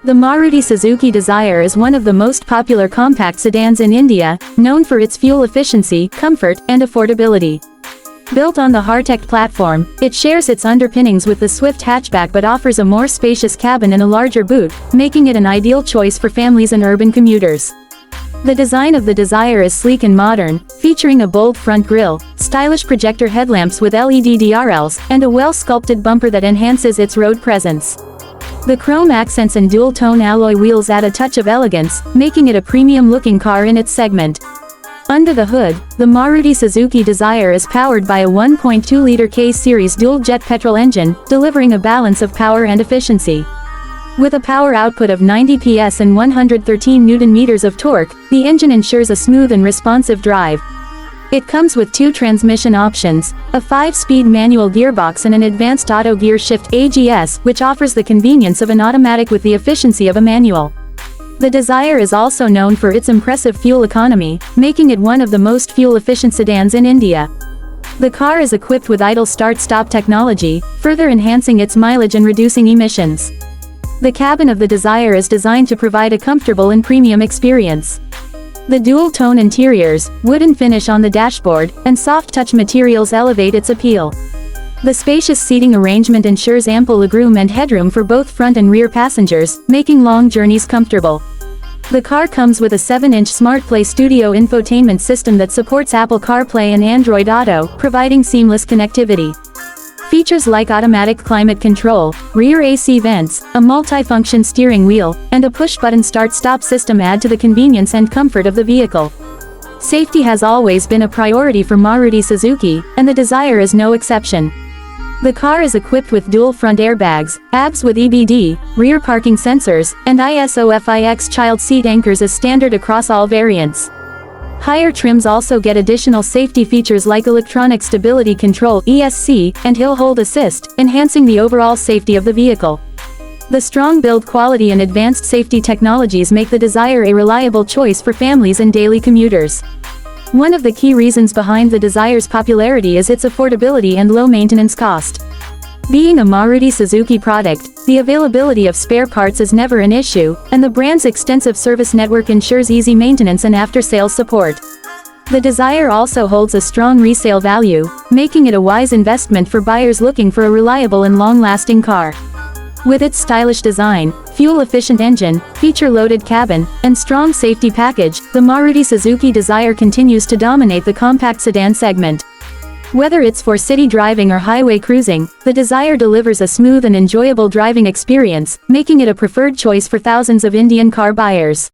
The Maruti Suzuki Dzire is one of the most popular compact sedans in India, known for its fuel efficiency, comfort, and affordability. Built on the high-tech platform, it shares its underpinnings with the Swift hatchback but offers a more spacious cabin and a larger boot, making it an ideal choice for families and urban commuters. The design of the Dzire is sleek and modern, featuring a bold front grille, stylish projector headlamps with LED DRLs, and a well-sculpted bumper that enhances its road presence. The chrome accents and dual-tone alloy wheels add a touch of elegance, making it a premium-looking car in its segment. Under the hood, the Maruti Suzuki Dzire is powered by a 1.2-liter K-series DualJet petrol engine, delivering a balance of power and efficiency. With a power output of 90 PS and 113 Nm of torque, the engine ensures a smooth and responsive drive. It comes with two transmission options, a 5-speed manual gearbox and an advanced auto gear shift AGS, which offers the convenience of an automatic with the efficiency of a manual. The Dzire is also known for its impressive fuel economy, making it one of the most fuel-efficient sedans in India. The car is equipped with idle start-stop technology, further enhancing its mileage and reducing emissions. The cabin of the Dzire is designed to provide a comfortable and premium experience. The dual-tone interiors, wooden finish on the dashboard, and soft-touch materials elevate its appeal. The spacious seating arrangement ensures ample legroom and headroom for both front and rear passengers, making long journeys comfortable. The car comes with a 7-inch SmartPlay Studio infotainment system that supports Apple CarPlay and Android Auto, providing seamless connectivity. Features like automatic climate control, rear AC vents, a multi-function steering wheel, and a push-button start-stop system add to the convenience and comfort of the vehicle. Safety has always been a priority for Maruti Suzuki, and the Dzire is no exception. The car is equipped with dual front airbags, ABS with EBD, rear parking sensors, and ISOFIX child seat anchors as standard across all variants. Higher trims also get additional safety features like electronic stability control (ESC) and hill hold assist, enhancing the overall safety of the vehicle. The strong build quality and advanced safety technologies make the Dzire a reliable choice for families and daily commuters. One of the key reasons behind the Dzire's popularity is its affordability and low maintenance cost. Being a Maruti Suzuki product, the availability of spare parts is never an issue, and the brand's extensive service network ensures easy maintenance and after-sales support. The Dzire also holds a strong resale value, making it a wise investment for buyers looking for a reliable and long-lasting car. With its stylish design, fuel-efficient engine, feature-loaded cabin, and strong safety package, the Maruti Suzuki Dzire continues to dominate the compact sedan segment. Whether it's for city driving or highway cruising, the Dzire delivers a smooth and enjoyable driving experience, making it a preferred choice for thousands of Indian car buyers.